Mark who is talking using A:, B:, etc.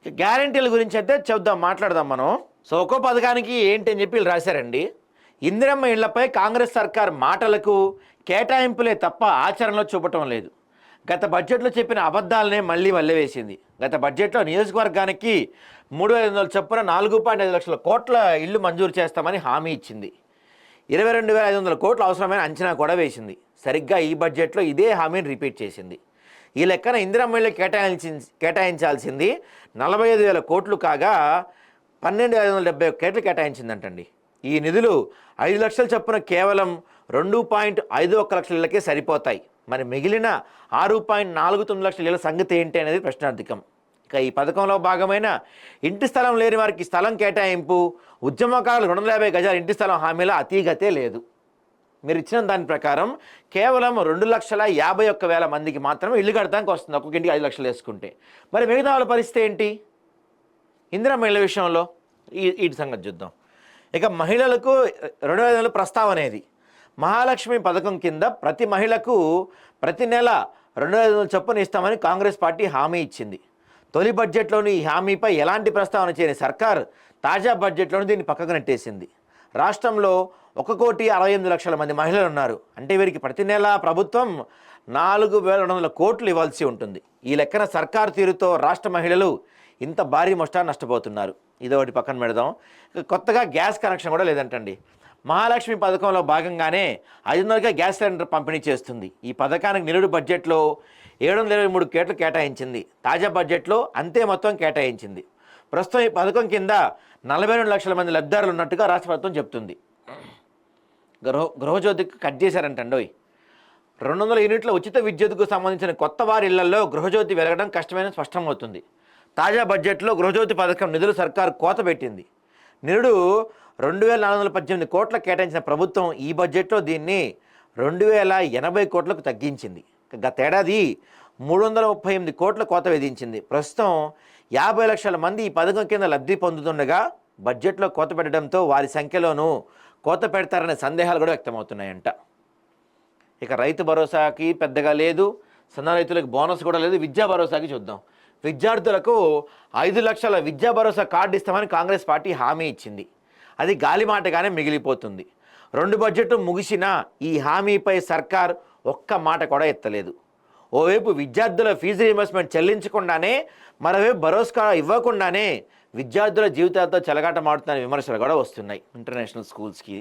A: గ్యారెంటీల గురించి అయితే చెప్దాం, మాట్లాడదాం మనం. సో ఒక్కో పథకానికి ఏంటి అని చెప్పి వీళ్ళు రాశారండి. ఇందిరమ్మ ఇళ్లపై కాంగ్రెస్ సర్కార్ మాటలకు కేటాయింపులే తప్ప ఆచరణలో చూపటం లేదు. గత బడ్జెట్లో చెప్పిన అబద్ధాలనే మళ్ళీ వేసింది. గత బడ్జెట్లో నియోజకవర్గానికి 3,500 చొప్పున 4.5 లక్షల కోట్ల ఇళ్లు మంజూరు చేస్తామని హామీ ఇచ్చింది. 22,500 కోట్లు అవసరమైన అంచనా కూడా వేసింది. సరిగ్గా ఈ బడ్జెట్లో ఇదే హామీని రిపీట్ చేసింది. ఈ లెక్కన ఇందిరమ్మ ఇళ్లు కేటాయించాల్సింది 45,000 కోట్లు కాగా 12,571 కోట్లు కేటాయించిందంటండి. ఈ నిధులు 5 లక్షల చొప్పున కేవలం 2.51 లక్షల ఇళ్లకే సరిపోతాయి. మరి మిగిలిన 6.49 లక్షల ఇళ్ల సంగతి ఏంటి అనేది ప్రశ్నార్థకం. ఇక ఈ పథకంలో భాగమైన ఇంటి స్థలం లేని వారికి స్థలం కేటాయింపు, ఉద్యమకారులు 250 గజాల ఇంటి స్థలం హామీలో అతీగతే లేదు. మీరు ఇచ్చిన దాని ప్రకారం కేవలం 2,51,000 మందికి మాత్రమే ఇల్లు కడతానికి వస్తుంది, ఒక్కొక్క ఇంటికి 5 లక్షలు వేసుకుంటే. మరి మిగతా వాళ్ళ పరిస్థితి ఏంటి? ఇందిరమ్మ ఇళ్ల విషయంలో ఈ సంగతి చూద్దాం. ఇక మహిళలకు 2,500 ప్రస్తావన అనేది. మహాలక్ష్మి పథకం కింద ప్రతి మహిళకు ప్రతి నెల 2,500 చొప్పున ఇస్తామని కాంగ్రెస్ పార్టీ హామీ ఇచ్చింది. తొలి బడ్జెట్లోని ఈ హామీపై ఎలాంటి ప్రస్తావన చేయని సర్కార్ తాజా బడ్జెట్లోని దీన్ని పక్కకు నెట్టేసింది. రాష్ట్రంలో 1,68,00,000 మంది మహిళలు ఉన్నారు. అంటే వీరికి ప్రతి నెల ప్రభుత్వం 4,200 కోట్లు ఇవ్వాల్సి ఉంటుంది. ఈ లెక్కన సర్కారు తీరుతో రాష్ట్ర మహిళలు ఇంత భారీ మొత్తాన్ని నష్టపోతున్నారు. ఇదొకటి పక్కన పెడదాం. కొత్తగా గ్యాస్ కనెక్షన్ కూడా లేదంటండి. మహాలక్ష్మి పథకంలో భాగంగానే 500గా గ్యాస్ సిలిండర్ పంపిణీ చేస్తుంది. ఈ పథకానికి నిరుడు బడ్జెట్లో 723 కోట్లు కేటాయించింది. తాజా బడ్జెట్లో అంతే మొత్తం కేటాయించింది. ప్రస్తుతం ఈ పథకం కింద 42 లక్షల మంది లబ్ధిదారులు ఉన్నట్టుగా రాష్ట్ర ప్రభుత్వం చెప్తుంది. గృహజ్యోతికి కట్ చేశారంటండోయ్. 200 యూనిట్ల ఉచిత విద్యుత్కు సంబంధించిన కొత్త వారి ఇళ్లలో గృహజ్యోతి వెలగడం కష్టమైన స్పష్టమవుతుంది. తాజా బడ్జెట్లో గృహజ్యోతి పథకం నిధులు సర్కారు కోత పెట్టింది. నిరుడు 2,418 కోట్ల కేటాయించిన ప్రభుత్వం ఈ బడ్జెట్లో దీన్ని 2,080 కోట్లకు తగ్గించింది. గతేడాది 338 కోట్ల కోత విధించింది. ప్రస్తుతం 50 లక్షల మంది ఈ పథకం కింద లబ్ధి పొందుతుండగా బడ్జెట్లో కోత పెట్టడంతో వారి సంఖ్యలోనూ కోత పెడతారనే సందేహాలు కూడా వ్యక్తమవుతున్నాయంట. ఇక రైతు భరోసాకి పెద్దగా లేదు, సన్న రైతులకు బోనస్ కూడా లేదు. విద్యా భరోసాకి చూద్దాం. విద్యార్థులకు 5 లక్షల విద్యా భరోసా కార్డు ఇస్తామని కాంగ్రెస్ పార్టీ హామీ ఇచ్చింది. అది గాలిమాటగానే మిగిలిపోతుంది. 2 బడ్జెట్లు ముగిసినా ఈ హామీపై సర్కార్ ఒక్క మాట కూడా ఎత్తలేదు. ఓవైపు విద్యార్థుల ఫీజు రీయింబర్స్మెంట్ చెల్లించకుండానే, మరోవైపు భరోసా ఇవ్వకుండానే విద్యార్థుల జీవితాలతో చెలగాటమాడుతున్న విమర్శలు కూడా వస్తున్నాయి ఇంటర్నేషనల్ స్కూల్స్కి.